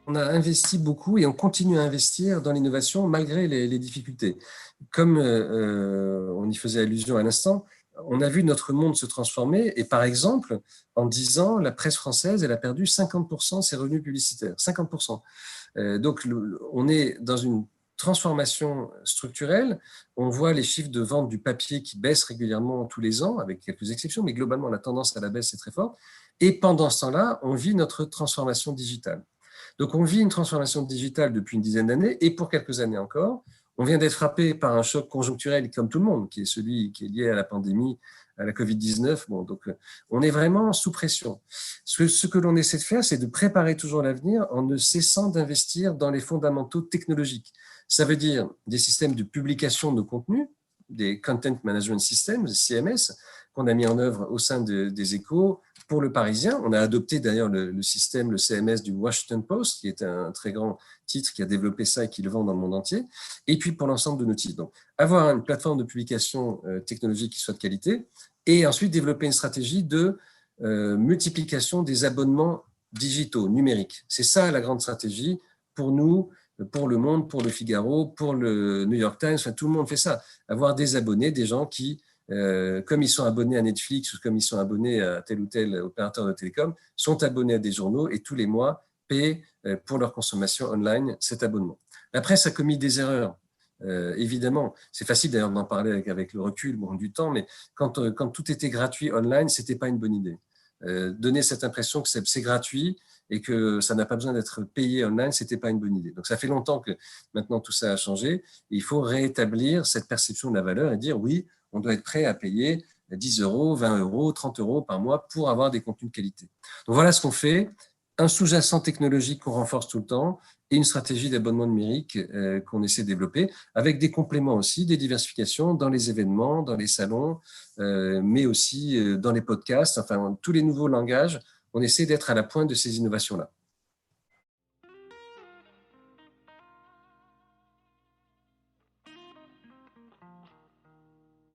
on a investi beaucoup et on continue à investir dans l'innovation malgré les difficultés. Comme on y faisait allusion à l'instant, on a vu notre monde se transformer et par exemple, en 10 ans, la presse française, elle a perdu 50% de ses revenus publicitaires. 50%. Donc, on est dans une transformation structurelle. On voit les chiffres de vente du papier qui baissent régulièrement tous les ans, avec quelques exceptions, mais globalement, la tendance à la baisse est très forte. Et pendant ce temps-là, on vit notre transformation digitale. Donc, on vit une transformation digitale depuis une dizaine d'années et pour quelques années encore. On vient d'être frappé par un choc conjoncturel, comme tout le monde, qui est celui qui est lié à la pandémie, à la Covid-19. Bon, donc, on est vraiment sous pression. Ce que l'on essaie de faire, c'est de préparer toujours l'avenir en ne cessant d'investir dans les fondamentaux technologiques. Ça veut dire des systèmes de publication de contenu, des Content Management Systems, CMS, qu'on a mis en œuvre au sein des Échos pour le Parisien. On a adopté d'ailleurs le système, le CMS du Washington Post, qui est un très grand titre qui a développé ça et qui le vend dans le monde entier. Et puis pour l'ensemble de nos titres. Donc, avoir une plateforme de publication technologique qui soit de qualité et ensuite développer une stratégie de multiplication des abonnements digitaux, numériques. C'est ça la grande stratégie pour nous, pour Le Monde, pour Le Figaro, pour le New York Times. Enfin, tout le monde fait ça. Avoir des abonnés, des gens qui, comme ils sont abonnés à Netflix ou comme ils sont abonnés à tel ou tel opérateur de télécom, sont abonnés à des journaux et tous les mois paient pour leur consommation online cet abonnement. La presse a commis des erreurs. Évidemment, c'est facile d'ailleurs d'en parler avec le recul du temps, mais quand tout était gratuit online, ce n'était pas une bonne idée. Donner cette impression que c'est gratuit et que ça n'a pas besoin d'être payé online, ce n'était pas une bonne idée. Donc ça fait longtemps que maintenant tout ça a changé. Et il faut rétablir cette perception de la valeur et dire oui, on doit être prêt à payer 10 euros, 20 euros, 30 euros par mois pour avoir des contenus de qualité. Donc voilà ce qu'on fait. Un sous-jacent technologique qu'on renforce tout le temps et une stratégie d'abonnement numérique qu'on essaie de développer avec des compléments aussi, des diversifications dans les événements, dans les salons, mais aussi dans les podcasts, enfin tous les nouveaux langages. On essaie d'être à la pointe de ces innovations-là.